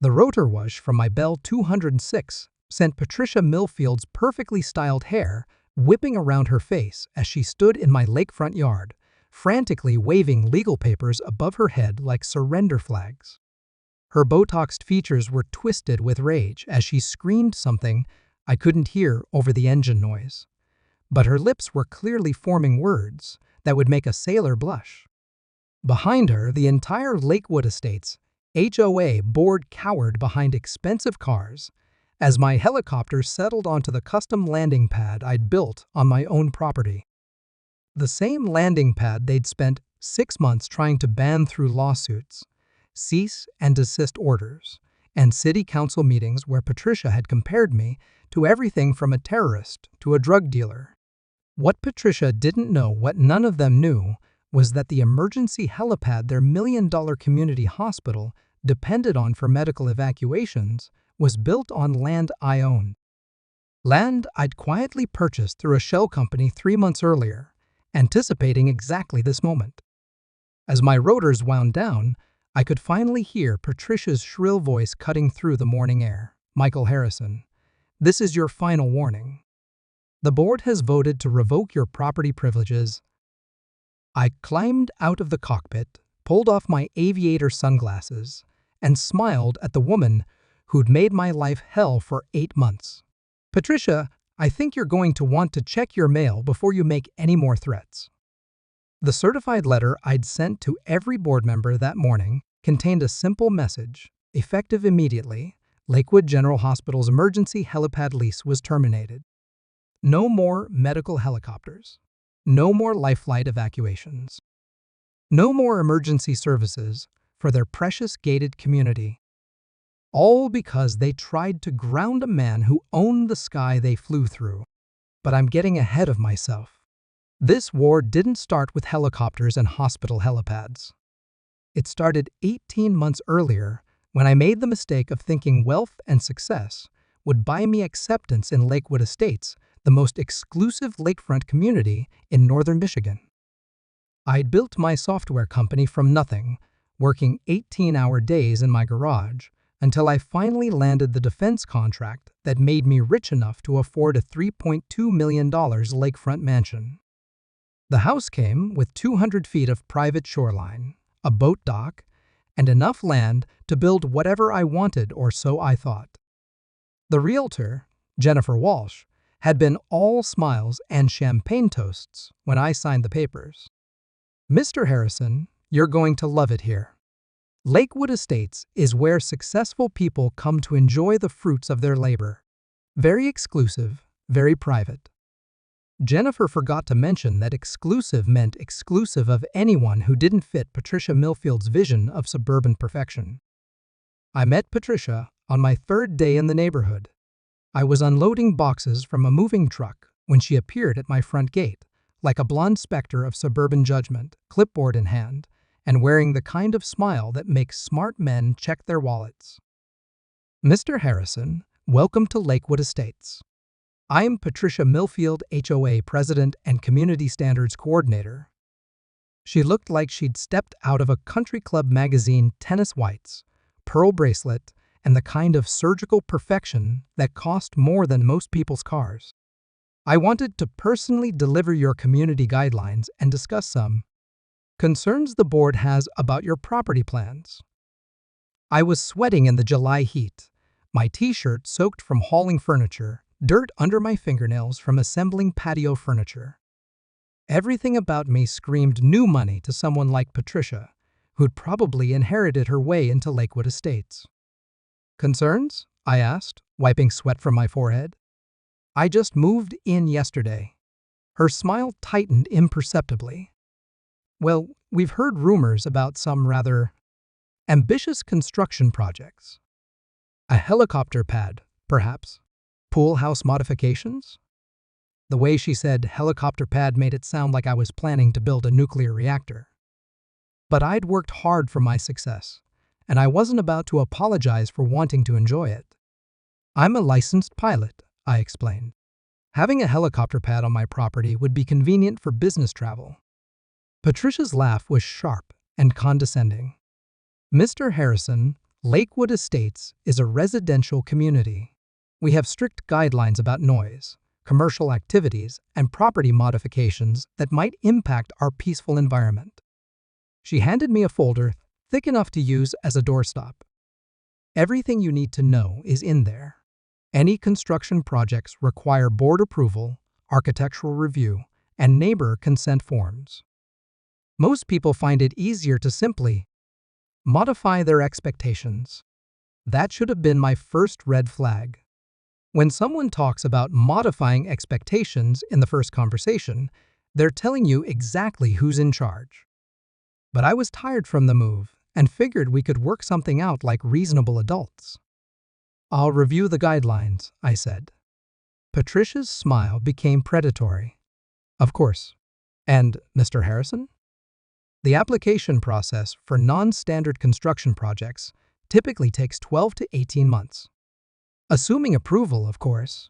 The rotor wash from my Bell 206 sent Patricia Millfield's perfectly styled hair whipping around her face as she stood in my lakefront yard, frantically waving legal papers above her head like surrender flags. Her Botoxed features were twisted with rage as she screamed something I couldn't hear over the engine noise. But her lips were clearly forming words that would make a sailor blush. Behind her, the entire Lakewood Estates HOA board cowered behind expensive cars as my helicopter settled onto the custom landing pad I'd built on my own property. The same landing pad they'd spent 6 months trying to ban through lawsuits, cease and desist orders, and city council meetings where Patricia had compared me to everything from a terrorist to a drug dealer. What Patricia didn't know, what none of them knew, was that the emergency helipad their million-dollar community hospital depended on for medical evacuations was built on land I owned. Land I'd quietly purchased through a shell company 3 months earlier, anticipating exactly this moment. As my rotors wound down, I could finally hear Patricia's shrill voice cutting through the morning air. "Michael Harrison, this is your final warning. The board has voted to revoke your property privileges." I climbed out of the cockpit, pulled off my aviator sunglasses, and smiled at the woman who'd made my life hell for 8 months. "Patricia, I think you're going to want to check your mail before you make any more threats." The certified letter I'd sent to every board member that morning contained a simple message: effective immediately, Lakewood General Hospital's emergency helipad lease was terminated. No more medical helicopters. No more life flight evacuations. No more emergency services for their precious gated community. All because they tried to ground a man who owned the sky they flew through. But I'm getting ahead of myself. This war didn't start with helicopters and hospital helipads. It started 18 months earlier when I made the mistake of thinking wealth and success would buy me acceptance in Lakewood Estates, the most exclusive lakefront community in northern Michigan. I'd built my software company from nothing, working 18-hour days in my garage, until I finally landed the defense contract that made me rich enough to afford a $3.2 million lakefront mansion. The house came with 200 feet of private shoreline, a boat dock, and enough land to build whatever I wanted, or so I thought. The realtor, Jennifer Walsh, had been all smiles and champagne toasts when I signed the papers. "Mr. Harrison, you're going to love it here. Lakewood Estates is where successful people come to enjoy the fruits of their labor. Very exclusive, very private." Jennifer forgot to mention that exclusive meant exclusive of anyone who didn't fit Patricia Millfield's vision of suburban perfection. I met Patricia on my 3rd day in the neighborhood. I was unloading boxes from a moving truck when she appeared at my front gate, like a blonde specter of suburban judgment, clipboard in hand, and wearing the kind of smile that makes smart men check their wallets. "Mr. Harrison, welcome to Lakewood Estates. I'm Patricia Millfield, HOA President and Community Standards Coordinator." She looked like she'd stepped out of a country club magazine. Tennis whites, pearl bracelet, and the kind of surgical perfection that cost more than most people's cars. "I wanted to personally deliver your community guidelines and discuss some concerns the board has about your property plans." I was sweating in the July heat, my t-shirt soaked from hauling furniture, dirt under my fingernails from assembling patio furniture. Everything about me screamed new money to someone like Patricia, who'd probably inherited her way into Lakewood Estates. "Concerns?" I asked, wiping sweat from my forehead. "I just moved in yesterday." Her smile tightened imperceptibly. "Well, we've heard rumors about some rather ambitious construction projects. A helicopter pad, perhaps? Pool house modifications?" The way she said helicopter pad made it sound like I was planning to build a nuclear reactor. But I'd worked hard for my success, and I wasn't about to apologize for wanting to enjoy it. "I'm a licensed pilot," I explained. "Having a helicopter pad on my property would be convenient for business travel." Patricia's laugh was sharp and condescending. "Mr. Harrison, Lakewood Estates is a residential community. We have strict guidelines about noise, commercial activities, and property modifications that might impact our peaceful environment. She handed me a folder thick enough to use as a doorstop. Everything you need to know is in there. Any construction projects require board approval, architectural review, and neighbor consent forms. Most people find it easier to simply modify their expectations. That should have been my first red flag. When someone talks about modifying expectations in the first conversation, they're telling you exactly who's in charge. But I was tired from the move and figured we could work something out like reasonable adults. "I'll review the guidelines," I said. Patricia's smile became predatory. "Of course. And Mr. Harrison?" The application process for non-standard construction projects typically takes 12 to 18 months. Assuming approval, of course.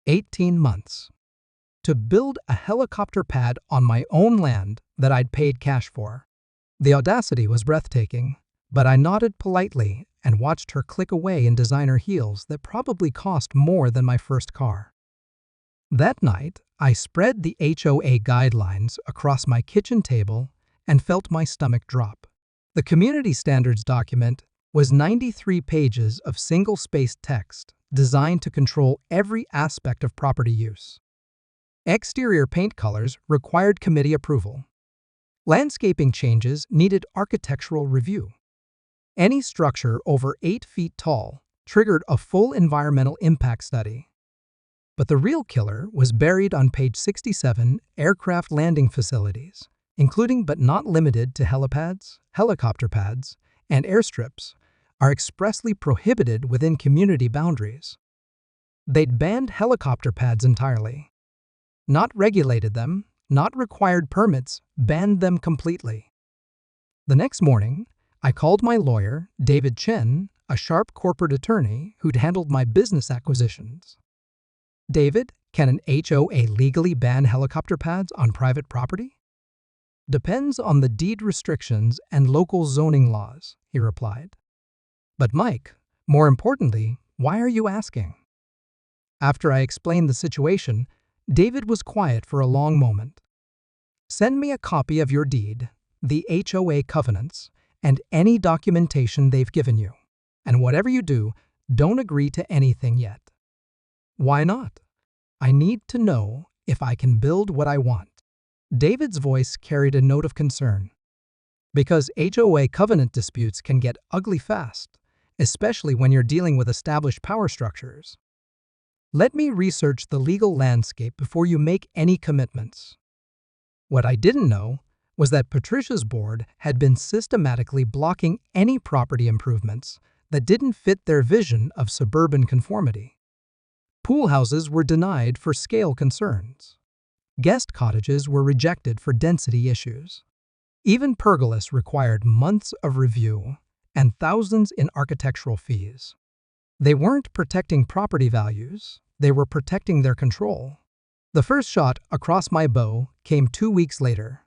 18 months. To build a helicopter pad on my own land that I'd paid cash for. The audacity was breathtaking, but I nodded politely and watched her click away in designer heels that probably cost more than my first car. That night, I spread the HOA guidelines across my kitchen table and felt my stomach drop. The community standards document was 93 pages of single-spaced text designed to control every aspect of property use. Exterior paint colors required committee approval. Landscaping changes needed architectural review. Any structure over 8 feet tall triggered a full environmental impact study. But the real killer was buried on page 67, aircraft landing facilities, including but not limited to helipads, helicopter pads, and airstrips, are expressly prohibited within community boundaries. They'd banned helicopter pads entirely. Not regulated them, not required permits, banned them completely. The next morning, I called my lawyer, David Chen, a sharp corporate attorney who'd handled my business acquisitions. "David, can an HOA legally ban helicopter pads on private property?" "Depends on the deed restrictions and local zoning laws," he replied. "But Mike, more importantly, why are you asking?" After I explained the situation, David was quiet for a long moment. "Send me a copy of your deed, the HOA covenants, and any documentation they've given you. And whatever you do, don't agree to anything yet." "Why not?" "I need to know if I can build what I want." David's voice carried a note of concern. "Because HOA covenant disputes can get ugly fast, especially when you're dealing with established power structures. Let me research the legal landscape before you make any commitments." What I didn't know was that Patricia's board had been systematically blocking any property improvements that didn't fit their vision of suburban conformity. Pool houses were denied for scale concerns. Guest cottages were rejected for density issues. Even pergolas required months of review and thousands in architectural fees. They weren't protecting property values, they were protecting their control. The first shot across my bow came 2 weeks later.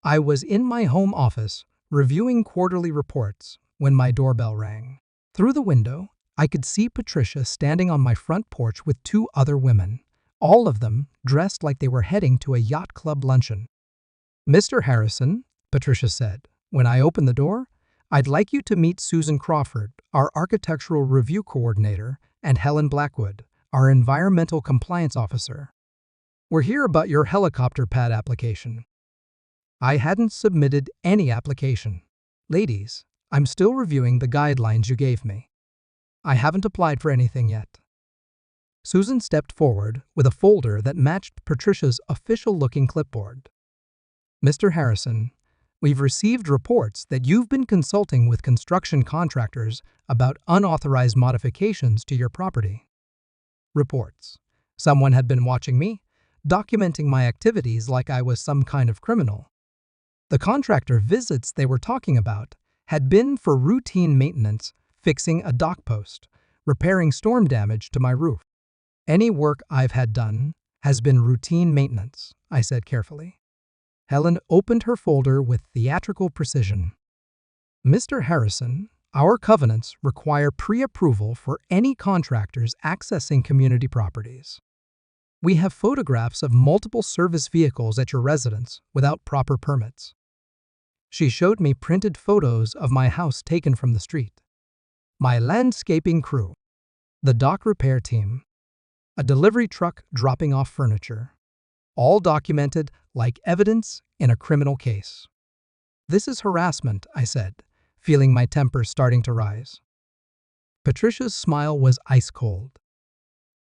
I was in my home office reviewing quarterly reports when my doorbell rang. Through the window, I could see Patricia standing on my front porch with 2 other women, all of them dressed like they were heading to a yacht club luncheon. "Mr. Harrison," Patricia said, when I opened the door, "I'd like you to meet Susan Crawford, our architectural review coordinator, and Helen Blackwood, our environmental compliance officer. We're here about your helicopter pad application." I hadn't submitted any application. "Ladies, I'm still reviewing the guidelines you gave me. I haven't applied for anything yet." Susan stepped forward with a folder that matched Patricia's official-looking clipboard. "Mr. Harrison, we've received reports that you've been consulting with construction contractors about unauthorized modifications to your property." Reports. Someone had been watching me, documenting my activities like I was some kind of criminal. The contractor visits they were talking about had been for routine maintenance, fixing a dock post, repairing storm damage to my roof. "Any work I've had done has been routine maintenance," I said carefully. Helen opened her folder with theatrical precision. "Mr. Harrison, Our covenants require pre-approval for any contractors accessing community properties. We have photographs of multiple service vehicles at your residence without proper permits. She showed me printed photos of my house taken from the street. My landscaping crew, the dock repair team, a delivery truck dropping off furniture, all documented like evidence in a criminal case. This is harassment, I said, feeling my temper starting to rise. Patricia's smile was ice cold.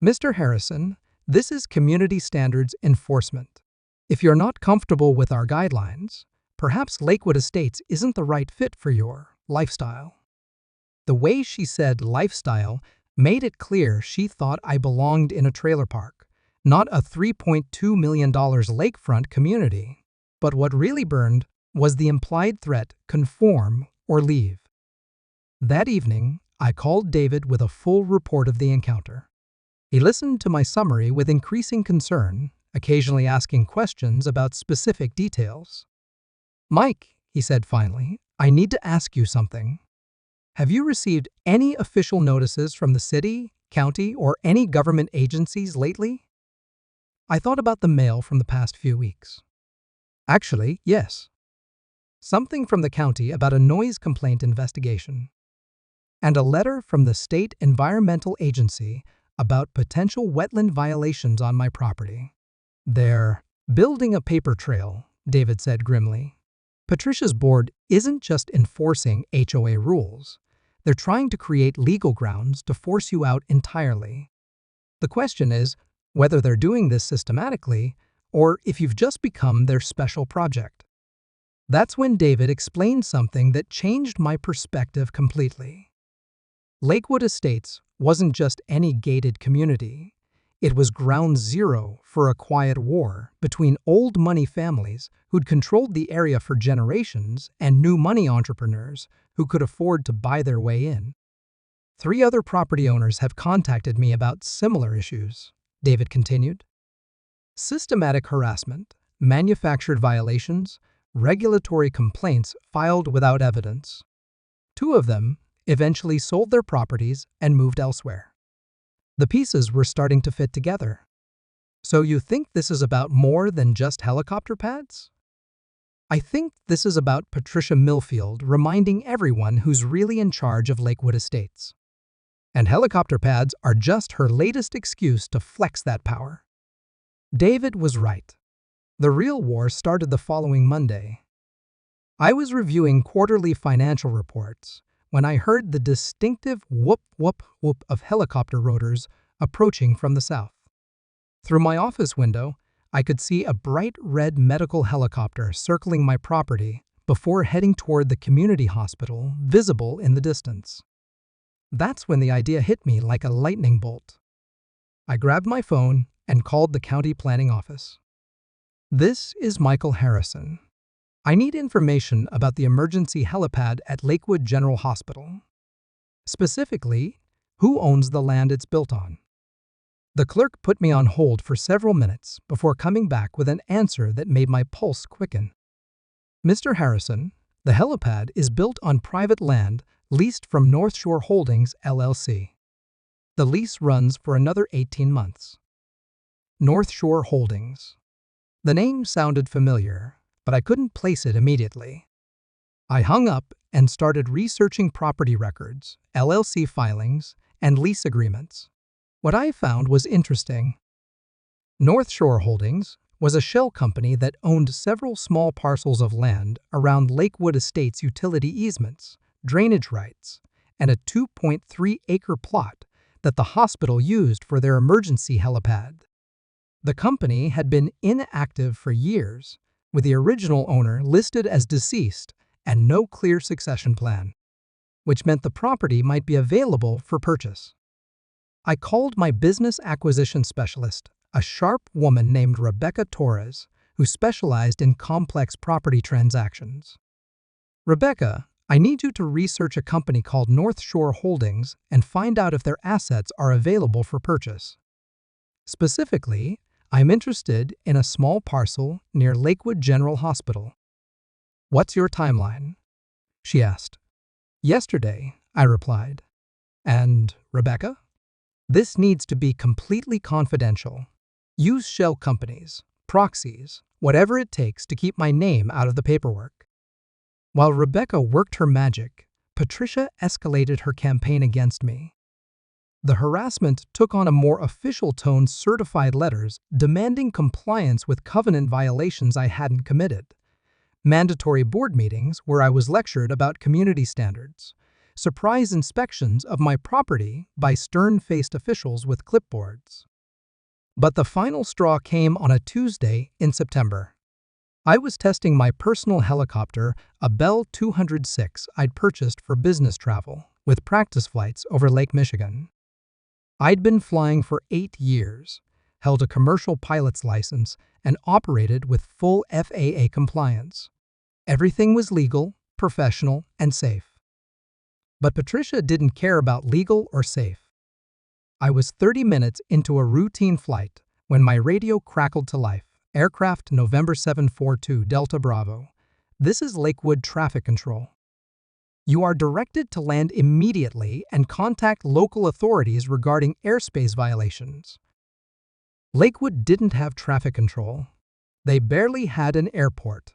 Mr. Harrison, this is community standards enforcement. If you're not comfortable with our guidelines, perhaps Lakewood Estates isn't the right fit for your lifestyle. The way she said lifestyle made it clear she thought I belonged in a trailer park, not a $3.2 million lakefront community. But what really burned was the implied threat, conform or leave. That evening, I called David with a full report of the encounter. He listened to my summary with increasing concern, occasionally asking questions about specific details. "Mike," he said finally, "I need to ask you something. Have you received any official notices from the city, county, or any government agencies lately?" I thought about the mail from the past few weeks. Actually, yes. Something from the county about a noise complaint investigation. And a letter from the state environmental agency about potential wetland violations on my property. "They're building a paper trail," David said grimly. "Patricia's board isn't just enforcing HOA rules. They're trying to create legal grounds to force you out entirely. The question is whether they're doing this systematically or if you've just become their special project." That's when David explained something that changed my perspective completely. Lakewood Estates wasn't just any gated community. It was ground zero for a quiet war between old money families who'd controlled the area for generations and new money entrepreneurs who could afford to buy their way in. 3 other property owners have contacted me about similar issues, David continued. Systematic harassment, manufactured violations, regulatory complaints filed without evidence. 2 of them eventually sold their properties and moved elsewhere. The pieces were starting to fit together. So you think this is about more than just helicopter pads? I think this is about Patricia Millfield reminding everyone who's really in charge of Lakewood Estates. And helicopter pads are just her latest excuse to flex that power. David was right. The real war started the following Monday. I was reviewing quarterly financial reports when I heard the distinctive whoop, whoop, whoop of helicopter rotors approaching from the south. Through my office window, I could see a bright red medical helicopter circling my property before heading toward the community hospital visible in the distance. That's when the idea hit me like a lightning bolt. I grabbed my phone and called the county planning office. "This is Michael Harrison. I need information about the emergency helipad at Lakewood General Hospital. Specifically, who owns the land it's built on?" The clerk put me on hold for several minutes before coming back with an answer that made my pulse quicken. "Mr. Harrison, the helipad is built on private land leased from North Shore Holdings, LLC. The lease runs for another 18 months. North Shore Holdings. The name sounded familiar, but I couldn't place it immediately. I hung up and started researching property records, LLC filings, and lease agreements. What I found was interesting. North Shore Holdings was a shell company that owned several small parcels of land around Lakewood Estates utility easements, drainage rights, and a 2.3-acre plot that the hospital used for their emergency helipad. The company had been inactive for years, with the original owner listed as deceased and no clear succession plan, which meant the property might be available for purchase. I called my business acquisition specialist, a sharp woman named Rebecca Torres, who specialized in complex property transactions. "Rebecca, I need you to research a company called North Shore Holdings and find out if their assets are available for purchase. Specifically, I'm interested in a small parcel near Lakewood General Hospital." "What's your timeline?" she asked. Yesterday, I replied. And Rebecca? This needs to be completely confidential. Use shell companies, proxies, whatever it takes to keep my name out of the paperwork. While Rebecca worked her magic, Patricia escalated her campaign against me. The harassment took on a more official tone, certified letters demanding compliance with covenant violations I hadn't committed, mandatory board meetings where I was lectured about community standards, surprise inspections of my property by stern-faced officials with clipboards. But the final straw came on a Tuesday in September. I was testing my personal helicopter, a Bell 206 I'd purchased for business travel, with practice flights over Lake Michigan. I'd been flying for 8 years, held a commercial pilot's license, and operated with full FAA compliance. Everything was legal, professional, and safe. But Patricia didn't care about legal or safe. I was 30 minutes into a routine flight when my radio crackled to life. Aircraft November 742 Delta Bravo. This is Lakewood Traffic Control. You are directed to land immediately and contact local authorities regarding airspace violations. Lakewood didn't have traffic control. They barely had an airport.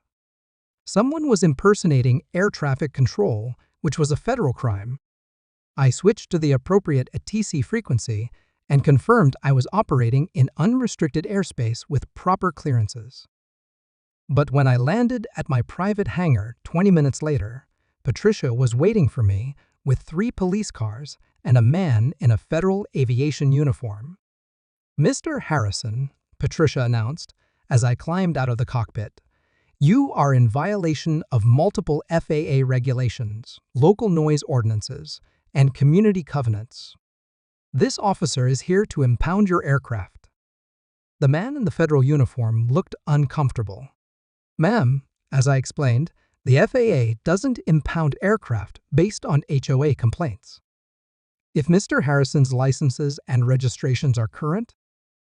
Someone was impersonating air traffic control, which was a federal crime. I switched to the appropriate ATC frequency and confirmed I was operating in unrestricted airspace with proper clearances. But when I landed at my private hangar 20 minutes later, Patricia was waiting for me with 3 police cars and a man in a federal aviation uniform. "Mr. Harrison," Patricia announced as I climbed out of the cockpit, "you are in violation of multiple FAA regulations, local noise ordinances, and community covenants. This officer is here to impound your aircraft." The man in the federal uniform looked uncomfortable. "Ma'am," as I explained, "the FAA doesn't impound aircraft based on HOA complaints. If Mr. Harrison's licenses and registrations are current,"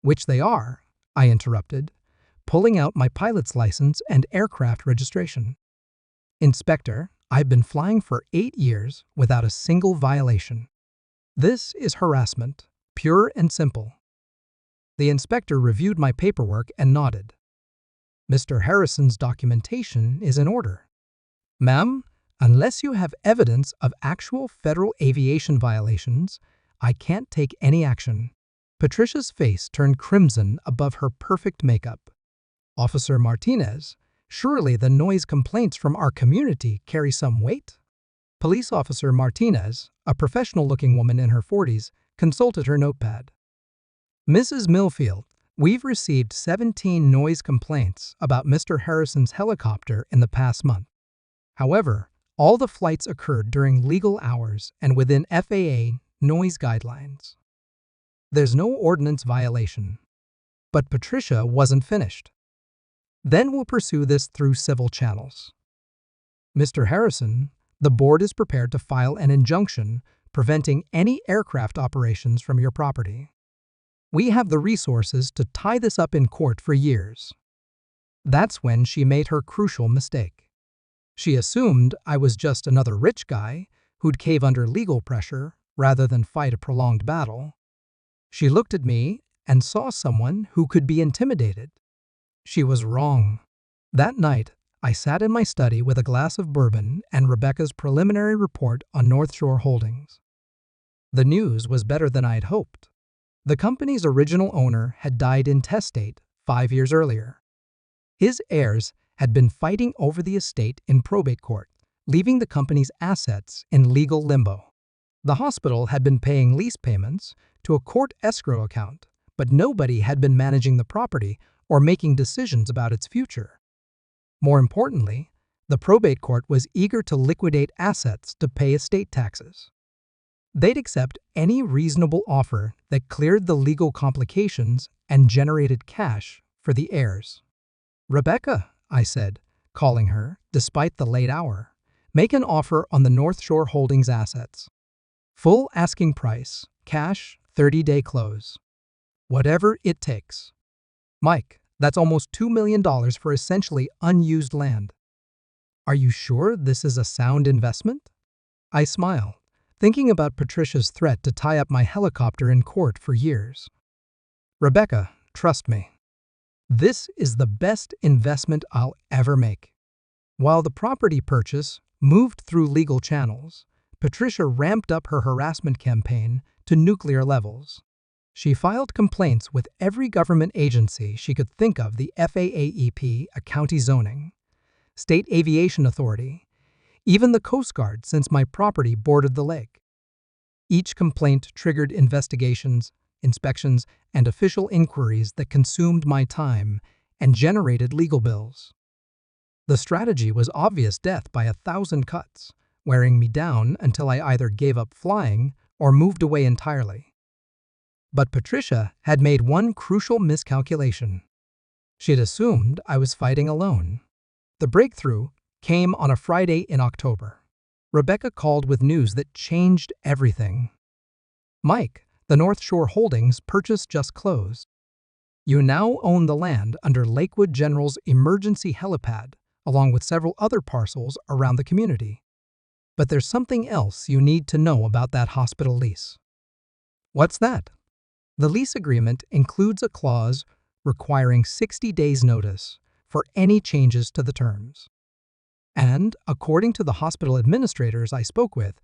"Which they are," I interrupted, pulling out my pilot's license and aircraft registration. "Inspector, I've been flying for 8 years without a single violation. This is harassment, pure and simple." The inspector reviewed my paperwork and nodded. "Mr. Harrison's documentation is in order. Ma'am, unless you have evidence of actual federal aviation violations, I can't take any action." Patricia's face turned crimson above her perfect makeup. "Officer Martinez, surely the noise complaints from our community carry some weight?" Police Officer Martinez, a professional-looking woman in her 40s, consulted her notepad. "Mrs. Millfield, we've received 17 noise complaints about Mr. Harrison's helicopter in the past month. However, all the flights occurred during legal hours and within FAA noise guidelines. There's no ordinance violation." But Patricia wasn't finished. "Then we'll pursue this through civil channels. Mr. Harrison, the board is prepared to file an injunction preventing any aircraft operations from your property. We have the resources to tie this up in court for years." That's when she made her crucial mistake. She assumed I was just another rich guy who'd cave under legal pressure rather than fight a prolonged battle. She looked at me and saw someone who could be intimidated. She was wrong. That night, I sat in my study with a glass of bourbon and Rebecca's preliminary report on North Shore Holdings. The news was better than I'd hoped. The company's original owner had died intestate 5 years earlier. His heirs had been fighting over the estate in probate court, leaving the company's assets in legal limbo. The hospital had been paying lease payments to a court escrow account, but nobody had been managing the property or making decisions about its future. More importantly, the probate court was eager to liquidate assets to pay estate taxes. They'd accept any reasonable offer that cleared the legal complications and generated cash for the heirs. "Rebecca," I said, calling her despite the late hour, "make an offer on the North Shore Holdings assets. Full asking price, cash, 30-day close. Whatever it takes." "Mike, that's almost $2 million for essentially unused land. Are you sure this is a sound investment?" I smile, thinking about Patricia's threat to tie up my helicopter in court for years. Rebecca, trust me. This is the best investment I'll ever make. While the property purchase moved through legal channels, Patricia ramped up her harassment campaign to nuclear levels. She filed complaints with every government agency she could think of: the FAAEP, a county zoning, State Aviation Authority, even the Coast Guard, since my property bordered the lake. Each complaint triggered investigations, inspections, and official inquiries that consumed my time and generated legal bills. The strategy was obvious: death by 1,000 cuts, wearing me down until I either gave up flying or moved away entirely. But Patricia had made one crucial miscalculation. She had assumed I was fighting alone. The breakthrough came on a Friday in October. Rebecca called with news that changed everything. "Mike, the North Shore Holdings purchase just closed. You now own the land under Lakewood General's emergency helipad, along with several other parcels around the community. But there's something else you need to know about that hospital lease." "What's that?" "The lease agreement includes a clause requiring 60 days' notice for any changes to the terms. And, according to the hospital administrators I spoke with,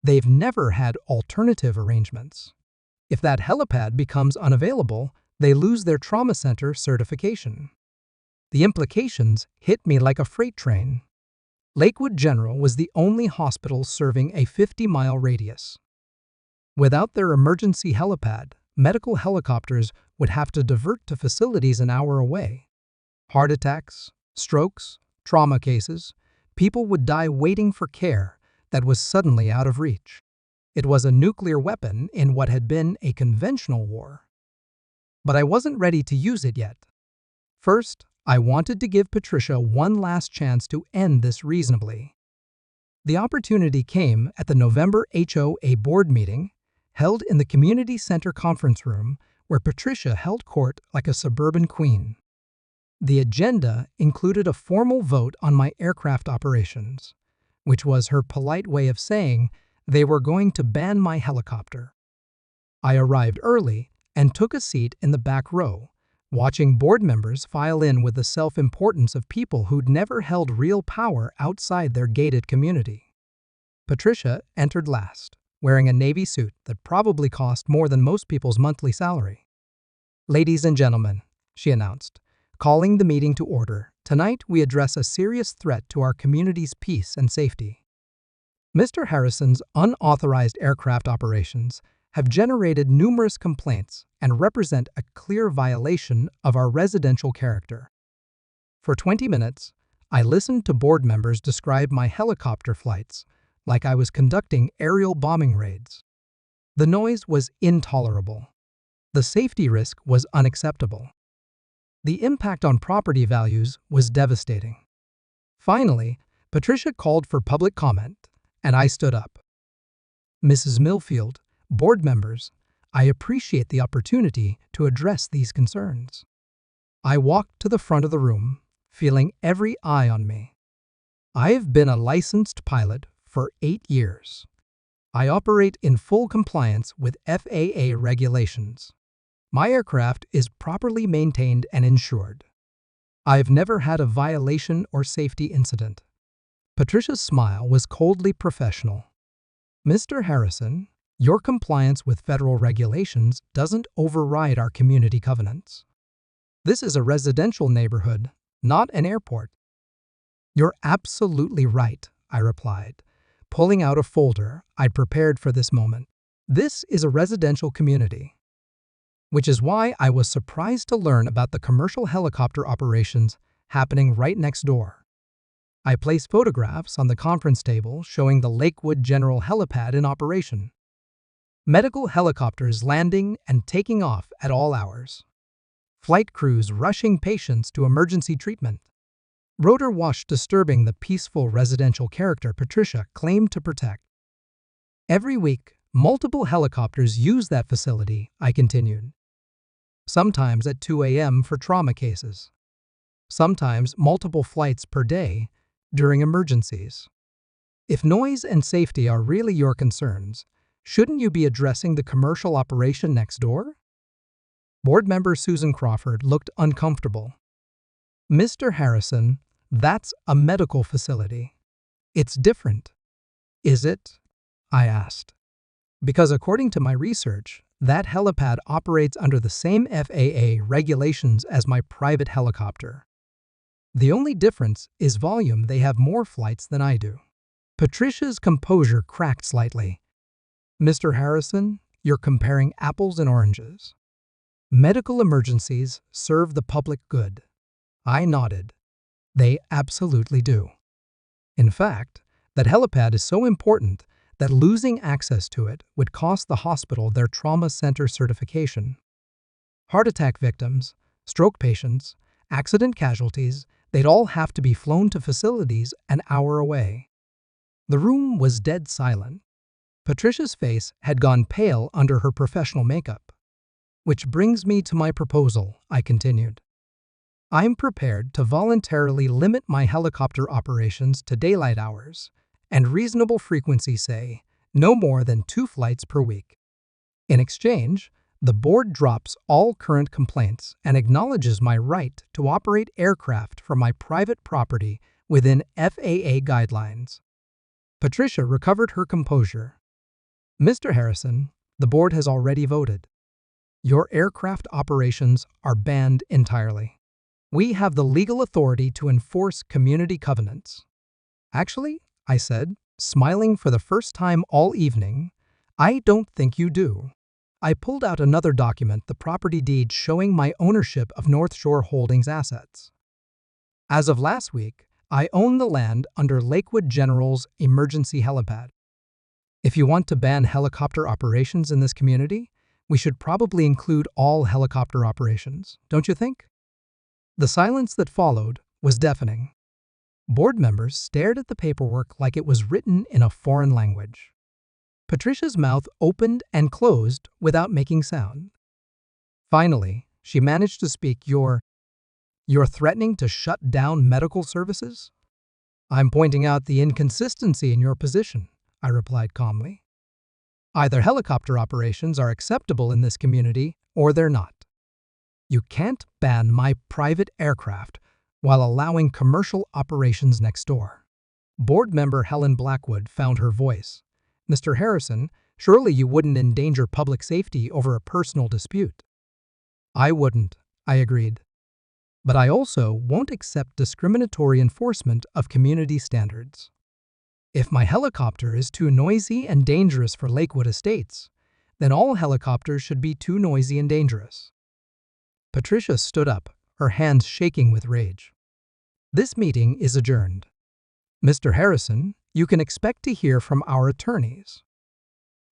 they've never had alternative arrangements. If that helipad becomes unavailable, they lose their trauma center certification." The implications hit me like a freight train. Lakewood General was the only hospital serving a 50-mile radius. Without their emergency helipad, medical helicopters would have to divert to facilities an hour away. Heart attacks, strokes, trauma cases, people would die waiting for care that was suddenly out of reach. It was a nuclear weapon in what had been a conventional war. But I wasn't ready to use it yet. First, I wanted to give Patricia one last chance to end this reasonably. The opportunity came at the November HOA board meeting, held in the community center conference room, where Patricia held court like a suburban queen. The agenda included a formal vote on my aircraft operations, which was her polite way of saying they were going to ban my helicopter. I arrived early and took a seat in the back row, watching board members file in with the self-importance of people who'd never held real power outside their gated community. Patricia entered last, wearing a navy suit that probably cost more than most people's monthly salary. "Ladies and gentlemen," she announced, calling the meeting to order, "tonight we address a serious threat to our community's peace and safety. Mr. Harrison's unauthorized aircraft operations have generated numerous complaints and represent a clear violation of our residential character." For 20 minutes, I listened to board members describe my helicopter flights like I was conducting aerial bombing raids. The noise was intolerable. The safety risk was unacceptable. The impact on property values was devastating. Finally, Patricia called for public comment, and I stood up. "Mrs. Millfield, board members, I appreciate the opportunity to address these concerns." I walked to the front of the room, feeling every eye on me. I have been a licensed pilot for 8 years. I operate in full compliance with FAA regulations. My aircraft is properly maintained and insured. I've never had a violation or safety incident. Patricia's smile was coldly professional. "Mr. Harrison, your compliance with federal regulations doesn't override our community covenants. This is a residential neighborhood, not an airport." "You're absolutely right," I replied, pulling out a folder I'd prepared for this moment. "This is a residential community." Which is why I was surprised to learn about the commercial helicopter operations happening right next door. I placed photographs on the conference table showing the Lakewood General helipad in operation. Medical helicopters landing and taking off at all hours. Flight crews rushing patients to emergency treatment. Rotor wash disturbing the peaceful residential character Patricia claimed to protect. Every week, multiple helicopters use that facility, I continued. Sometimes at 2 a.m. for trauma cases. Sometimes multiple flights per day during emergencies. If noise and safety are really your concerns, shouldn't you be addressing the commercial operation next door? Board member Susan Crawford looked uncomfortable. Mr. Harrison, that's a medical facility. It's different. Is it? I asked. Because according to my research, that helipad operates under the same FAA regulations as my private helicopter. The only difference is volume. They have more flights than I do. Patricia's composure cracked slightly. Mr. Harrison, you're comparing apples and oranges. Medical emergencies serve the public good. I nodded. They absolutely do. In fact, that helipad is so important that losing access to it would cost the hospital their trauma center certification. Heart attack victims, stroke patients, accident casualties, they'd all have to be flown to facilities an hour away. The room was dead silent. Patricia's face had gone pale under her professional makeup. Which brings me to my proposal, I continued. I'm prepared to voluntarily limit my helicopter operations to daylight hours and reasonable frequency, say, no more than 2 flights per week. In exchange, the board drops all current complaints and acknowledges my right to operate aircraft from my private property within FAA guidelines. Patricia recovered her composure. Mr. Harrison, the board has already voted. Your aircraft operations are banned entirely. We have the legal authority to enforce community covenants. Actually, I said, smiling for the first time all evening, I don't think you do. I pulled out another document, the property deed showing my ownership of North Shore Holdings assets. As of last week, I own the land under Lakewood General's emergency helipad. If you want to ban helicopter operations in this community, we should probably include all helicopter operations, don't you think? The silence that followed was deafening. Board members stared at the paperwork like it was written in a foreign language. Patricia's mouth opened and closed without making sound. Finally, she managed to speak. You're threatening to shut down medical services? I'm pointing out the inconsistency in your position, I replied calmly. Either helicopter operations are acceptable in this community or they're not. You can't ban my private aircraft while allowing commercial operations next door. Board member Helen Blackwood found her voice. Mr. Harrison, surely you wouldn't endanger public safety over a personal dispute. I wouldn't, I agreed. But I also won't accept discriminatory enforcement of community standards. If my helicopter is too noisy and dangerous for Lakewood Estates, then all helicopters should be too noisy and dangerous. Patricia stood up, her hands shaking with rage. This meeting is adjourned. Mr. Harrison, you can expect to hear from our attorneys.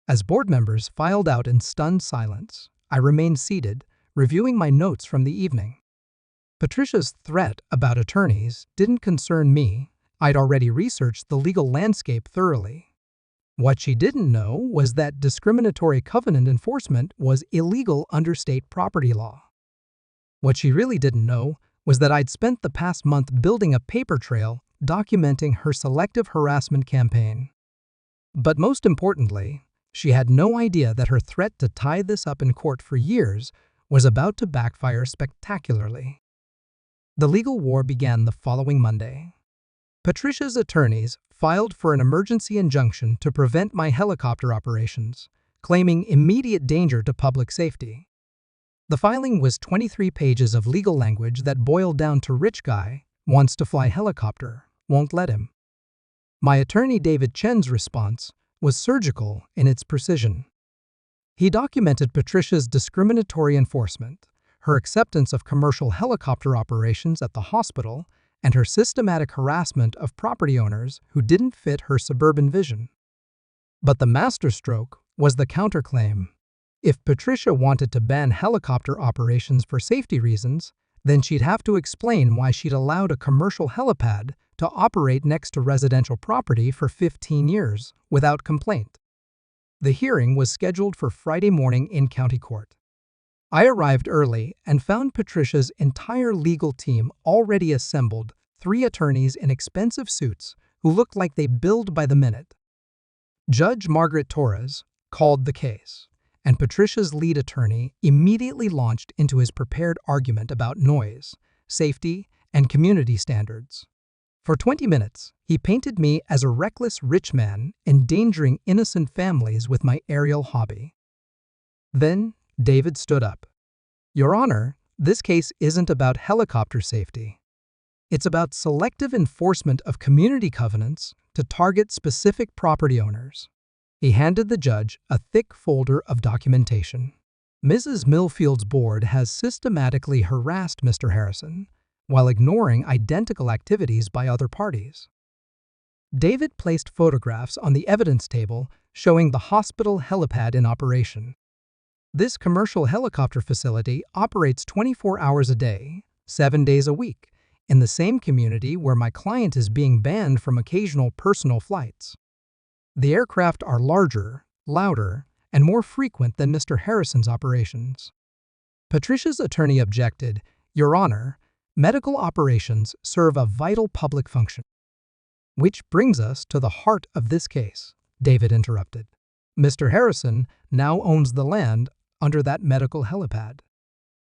As board members filed out in stunned silence, I remained seated, reviewing my notes from the evening. Patricia's threat about attorneys didn't concern me. I'd already researched the legal landscape thoroughly. What she didn't know was that discriminatory covenant enforcement was illegal under state property law. What she really didn't know was that I'd spent the past month building a paper trail documenting her selective harassment campaign. But most importantly, she had no idea that her threat to tie this up in court for years was about to backfire spectacularly. The legal war began the following Monday. Patricia's attorneys filed for an emergency injunction to prevent my helicopter operations, claiming immediate danger to public safety. The filing was 23 pages of legal language that boiled down to rich guy wants to fly helicopter, won't let him. My attorney David Chen's response was surgical in its precision. He documented Patricia's discriminatory enforcement, her acceptance of commercial helicopter operations at the hospital, and her systematic harassment of property owners who didn't fit her suburban vision. But the masterstroke was the counterclaim. If Patricia wanted to ban helicopter operations for safety reasons, then she'd have to explain why she'd allowed a commercial helipad to operate next to residential property for 15 years without complaint. The hearing was scheduled for Friday morning in county court. I arrived early and found Patricia's entire legal team already assembled, 3 attorneys in expensive suits who looked like they billed by the minute. Judge Margaret Torres called the case, and Patricia's lead attorney immediately launched into his prepared argument about noise, safety, and community standards. For 20 minutes, he painted me as a reckless rich man endangering innocent families with my aerial hobby. Then, David stood up. "Your Honor, this case isn't about helicopter safety. It's about selective enforcement of community covenants to target specific property owners." He handed the judge a thick folder of documentation. "Mrs. Millfield's board has systematically harassed Mr. Harrison while ignoring identical activities by other parties." David placed photographs on the evidence table showing the hospital helipad in operation. This commercial helicopter facility operates 24 hours a day, 7 days a week, in the same community where my client is being banned from occasional personal flights. The aircraft are larger, louder, and more frequent than Mr. Harrison's operations. Patricia's attorney objected, "Your Honor, medical operations serve a vital public function." "Which brings us to the heart of this case," David interrupted. "Mr. Harrison now owns the land under that medical helipad.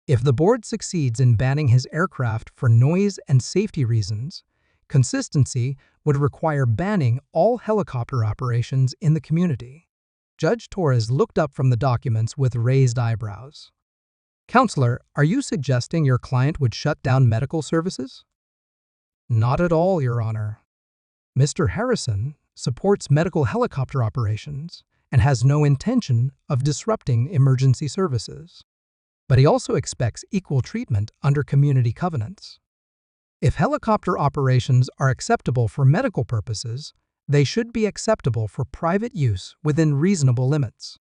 If the board succeeds in banning his aircraft for noise and safety reasons, consistency would require banning all helicopter operations in the community." Judge Torres looked up from the documents with raised eyebrows. "Counselor, are you suggesting your client would shut down medical services?" "Not at all, Your Honor. Mr. Harrison supports medical helicopter operations and has no intention of disrupting emergency services. But he also expects equal treatment under community covenants. If helicopter operations are acceptable for medical purposes, they should be acceptable for private use within reasonable limits."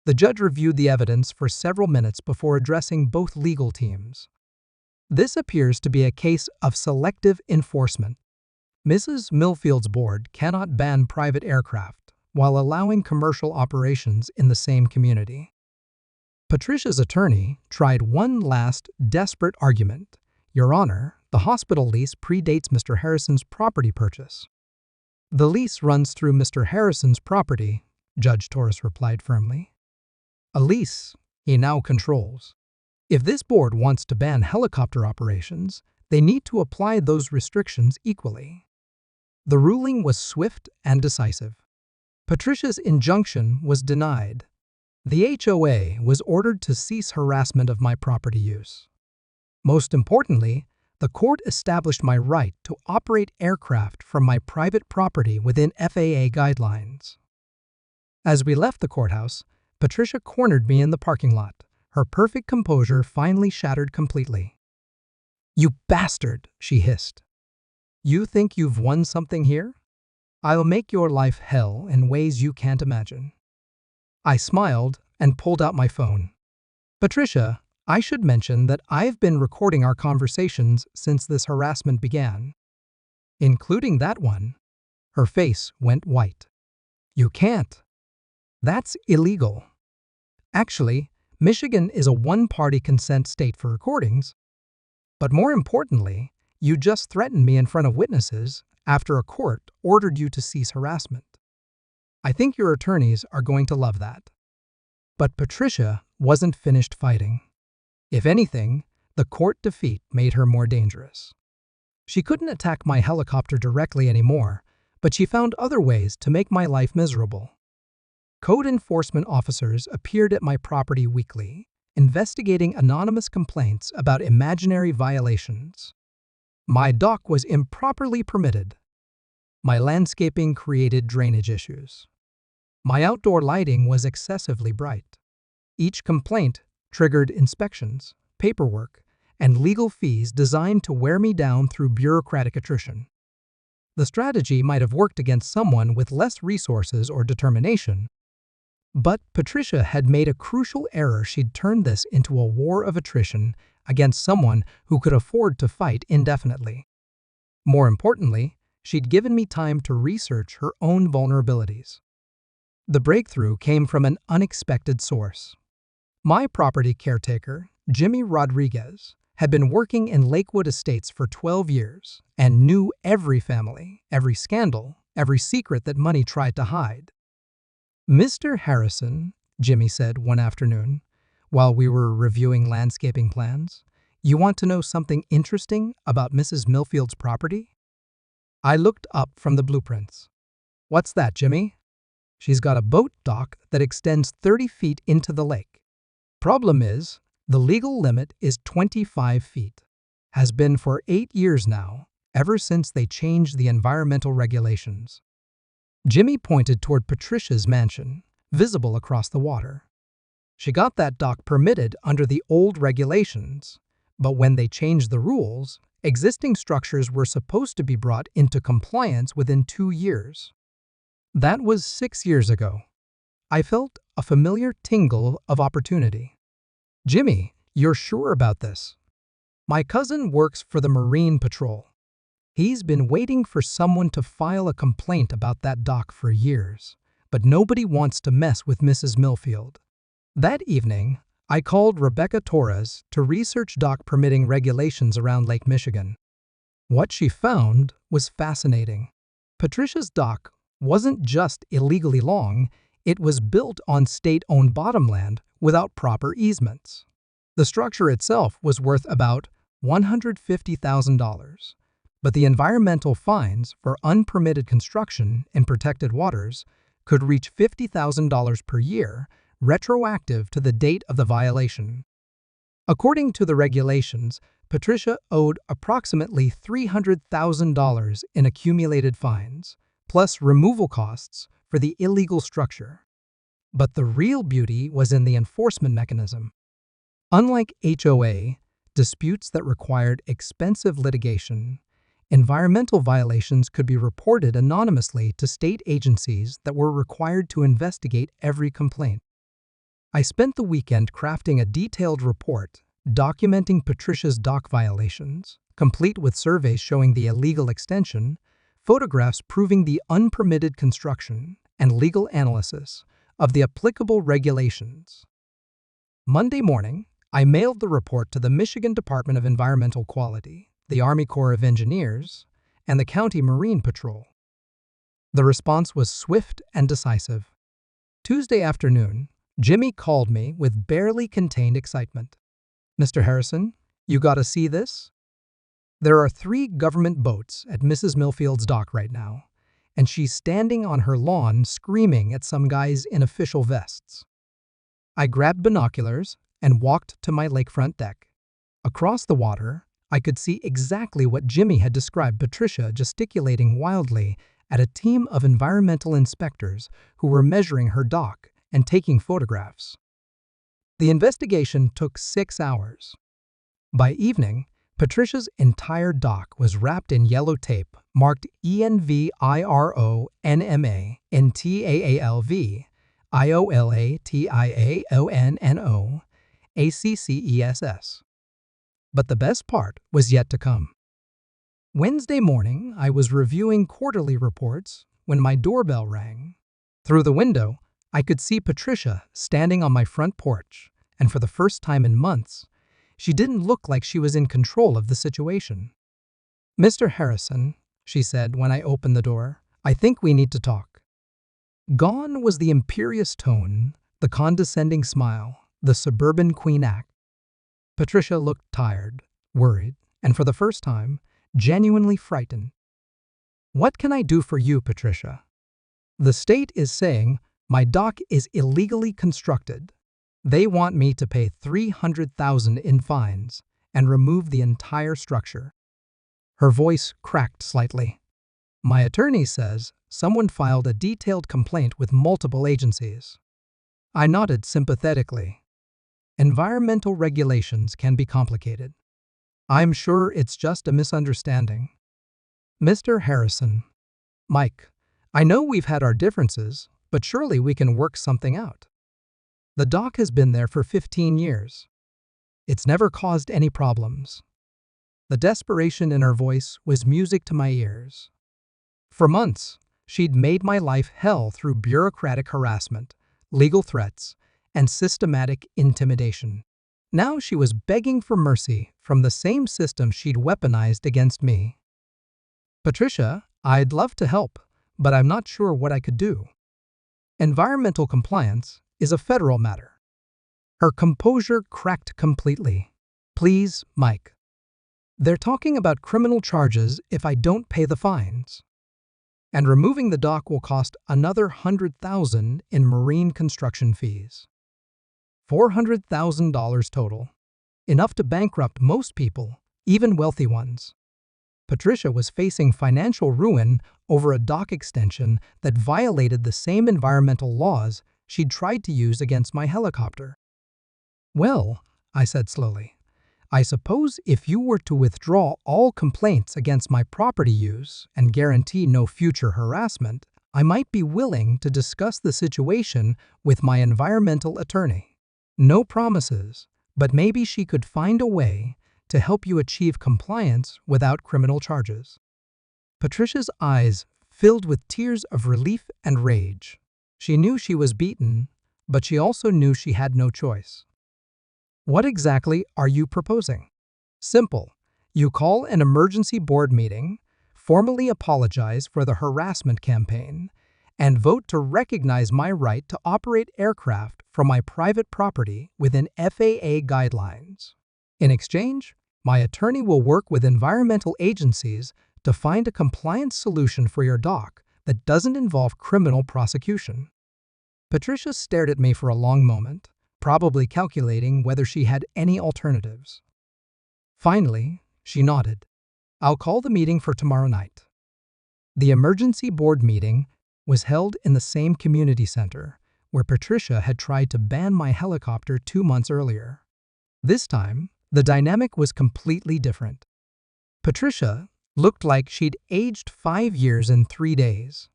The judge reviewed the evidence for several minutes before addressing both legal teams. "This appears to be a case of selective enforcement. Mrs. Millfield's board cannot ban private aircraft while allowing commercial operations in the same community." Patricia's attorney tried one last, desperate argument. "Your Honor, the hospital lease predates Mr. Harrison's property purchase." "The lease runs through Mr. Harrison's property," Judge Torres replied firmly. "A lease he now controls. If this board wants to ban helicopter operations, they need to apply those restrictions equally." The ruling was swift and decisive. Patricia's injunction was denied. The HOA was ordered to cease harassment of my property use. Most importantly, the court established my right to operate aircraft from my private property within FAA guidelines. As we left the courthouse, Patricia cornered me in the parking lot, her perfect composure finally shattered completely. "You bastard," she hissed. "You think you've won something here? I'll make your life hell in ways you can't imagine." I smiled and pulled out my phone. "Patricia, I should mention that I've been recording our conversations since this harassment began." "Including that one?" Her face went white. "You can't. That's illegal. Actually, Michigan is a one-party consent state for recordings. But more importantly, you just threatened me in front of witnesses after a court ordered you to cease harassment. I think your attorneys are going to love that." But Patricia wasn't finished fighting. If anything, the court defeat made her more dangerous. She couldn't attack my helicopter directly anymore, but she found other ways to make my life miserable. Code enforcement officers appeared at my property weekly, investigating anonymous complaints about imaginary violations. My dock was improperly permitted. My landscaping created drainage issues. My outdoor lighting was excessively bright. Each complaint triggered inspections, paperwork, and legal fees designed to wear me down through bureaucratic attrition. The strategy might have worked against someone with less resources or determination, but Patricia had made a crucial error. She'd turned this into a war of attrition against someone who could afford to fight indefinitely. More importantly, she'd given me time to research her own vulnerabilities. The breakthrough came from an unexpected source. My property caretaker, Jimmy Rodriguez, had been working in Lakewood Estates for 12 years and knew every family, every scandal, every secret that money tried to hide. "Mr. Harrison," Jimmy said one afternoon, while we were reviewing landscaping plans, "you want to know something interesting about Mrs. Millfield's property?" I looked up from the blueprints. "What's that, Jimmy?" "She's got a boat dock that extends 30 feet into the lake. Problem is, the legal limit is 25 feet. Has been for 8 years now, ever since they changed the environmental regulations." Jimmy pointed toward Patricia's mansion, visible across the water. "She got that dock permitted under the old regulations, but when they changed the rules, existing structures were supposed to be brought into compliance within 2 years. That was 6 years ago." I felt a familiar tingle of opportunity. "Jimmy, you're sure about this?" "My cousin works for the Marine Patrol. He's been waiting for someone to file a complaint about that dock for years, but nobody wants to mess with Mrs. Millfield." That evening, I called Rebecca Torres to research dock permitting regulations around Lake Michigan. What she found was fascinating. Patricia's dock wasn't just illegally long, it was built on state-owned bottomland without proper easements. The structure itself was worth about $150,000, but the environmental fines for unpermitted construction in protected waters could reach $50,000 per year, retroactive to the date of the violation. According to the regulations, Patricia owed approximately $300,000 in accumulated fines, plus removal costs for the illegal structure. But the real beauty was in the enforcement mechanism. Unlike HOA, disputes that required expensive litigation, environmental violations could be reported anonymously to state agencies that were required to investigate every complaint. I spent the weekend crafting a detailed report documenting Patricia's dock violations, complete with surveys showing the illegal extension, photographs proving the unpermitted construction, and legal analysis of the applicable regulations. Monday morning, I mailed the report to the Michigan Department of Environmental Quality, the Army Corps of Engineers, and the County Marine Patrol. The response was swift and decisive. Tuesday afternoon, Jimmy called me with barely contained excitement. "Mr. Harrison, you gotta see this? There are 3 government boats at Mrs. Millfield's dock right now, and she's standing on her lawn screaming at some guys in official vests." I grabbed binoculars and walked to my lakefront deck. Across the water, I could see exactly what Jimmy had described: Patricia gesticulating wildly at a team of environmental inspectors who were measuring her dock and taking photographs. The investigation took 6 hours. By evening, Patricia's entire dock was wrapped in yellow tape marked ENVIRONMA NTAALV IOLATIAONNO ACCESS. But the best part was yet to come. Wednesday morning, I was reviewing quarterly reports when my doorbell rang. Through the window, I could see Patricia standing on my front porch, and for the first time in months, she didn't look like she was in control of the situation. "Mr. Harrison," she said when I opened the door, "I think we need to talk." Gone was the imperious tone, the condescending smile, the suburban queen act. Patricia looked tired, worried, and for the first time, genuinely frightened. "What can I do for you, Patricia?" "The state is saying my dock is illegally constructed. They want me to pay $300,000 in fines and remove the entire structure." Her voice cracked slightly. "My attorney says someone filed a detailed complaint with multiple agencies." I nodded sympathetically. Environmental regulations can be complicated. "I'm sure it's just a misunderstanding." "Mr. Harrison." "Mike, I know we've had our differences, but surely we can work something out. The dock has been there for 15 years. It's never caused any problems." The desperation in her voice was music to my ears. For months, she'd made my life hell through bureaucratic harassment, legal threats, and systematic intimidation. Now she was begging for mercy from the same system she'd weaponized against me. Patricia, I'd love to help, but I'm not sure what I could do. Environmental compliance is a federal matter. Her composure cracked completely. Please, Mike. They're talking about criminal charges if I don't pay the fines. And removing the dock will cost another $100,000 in marine construction fees. $400,000 total. Enough to bankrupt most people, even wealthy ones. Patricia was facing financial ruin over a dock extension that violated the same environmental laws she'd tried to use against my helicopter. Well, I said slowly, I suppose if you were to withdraw all complaints against my property use and guarantee no future harassment, I might be willing to discuss the situation with my environmental attorney. No promises, but maybe she could find a way to help you achieve compliance without criminal charges. Patricia's eyes filled with tears of relief and rage. She knew she was beaten, but she also knew she had no choice. What exactly are you proposing? Simple. You call an emergency board meeting, formally apologize for the harassment campaign, and vote to recognize my right to operate aircraft from my private property within FAA guidelines. In exchange, my attorney will work with environmental agencies to find a compliance solution for your dock that doesn't involve criminal prosecution. Patricia stared at me for a long moment, probably calculating whether she had any alternatives. Finally, she nodded. I'll call the meeting for tomorrow night. The emergency board meeting was held in the same community center where Patricia had tried to ban my helicopter 2 months earlier. This time, the dynamic was completely different. Patricia looked like she'd aged 5 years in 3 days.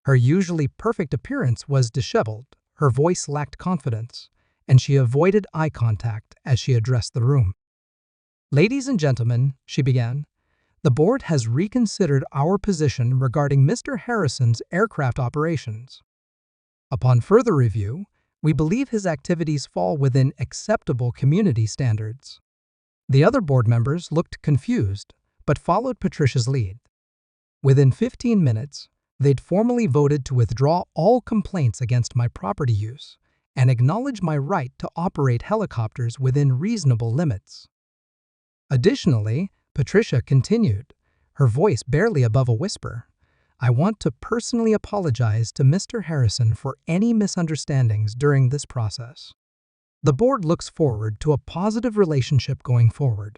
Her usually perfect appearance was disheveled, her voice lacked confidence, and she avoided eye contact as she addressed the room. Ladies and gentlemen, she began, the board has reconsidered our position regarding Mr. Harrison's aircraft operations. Upon further review, we believe his activities fall within acceptable community standards. The other board members looked confused, but followed Patricia's lead. Within 15 minutes, they'd formally voted to withdraw all complaints against my property use and acknowledge my right to operate helicopters within reasonable limits. Additionally, Patricia continued, her voice barely above a whisper, I want to personally apologize to Mr. Harrison for any misunderstandings during this process. The board looks forward to a positive relationship going forward.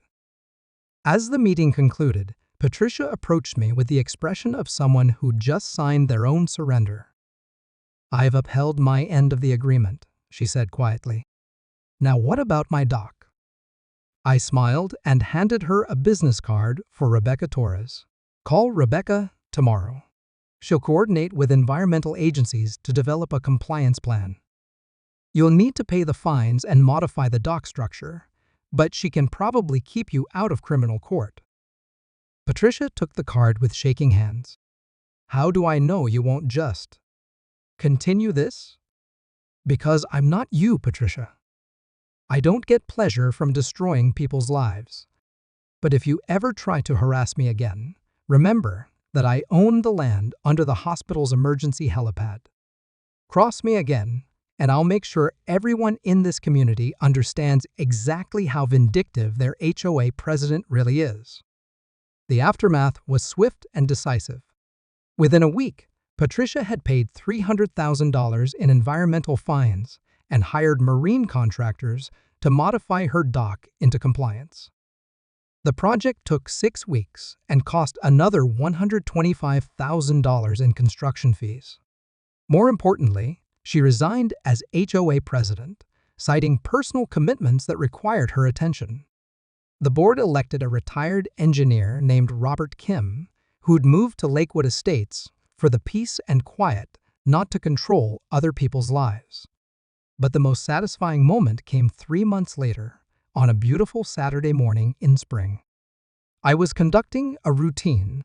As the meeting concluded, Patricia approached me with the expression of someone who just signed their own surrender. I've upheld my end of the agreement, she said quietly. Now what about my dock? I smiled and handed her a business card for Rebecca Torres. Call Rebecca tomorrow. She'll coordinate with environmental agencies to develop a compliance plan. You'll need to pay the fines and modify the dock structure, but she can probably keep you out of criminal court. Patricia took the card with shaking hands. How do I know you won't just continue this? Because I'm not you, Patricia. I don't get pleasure from destroying people's lives. But if you ever try to harass me again, remember that I own the land under the hospital's emergency helipad. Cross me again, and I'll make sure everyone in this community understands exactly how vindictive their HOA president really is. The aftermath was swift and decisive. Within a week, Patricia had paid $300,000 in environmental fines and hired marine contractors to modify her dock into compliance. The project took 6 weeks and cost another $125,000 in construction fees. More importantly, she resigned as HOA president, citing personal commitments that required her attention. The board elected a retired engineer named Robert Kim, who'd moved to Lakewood Estates for the peace and quiet, not to control other people's lives. But the most satisfying moment came 3 months later, on a beautiful Saturday morning in spring. I was conducting a routine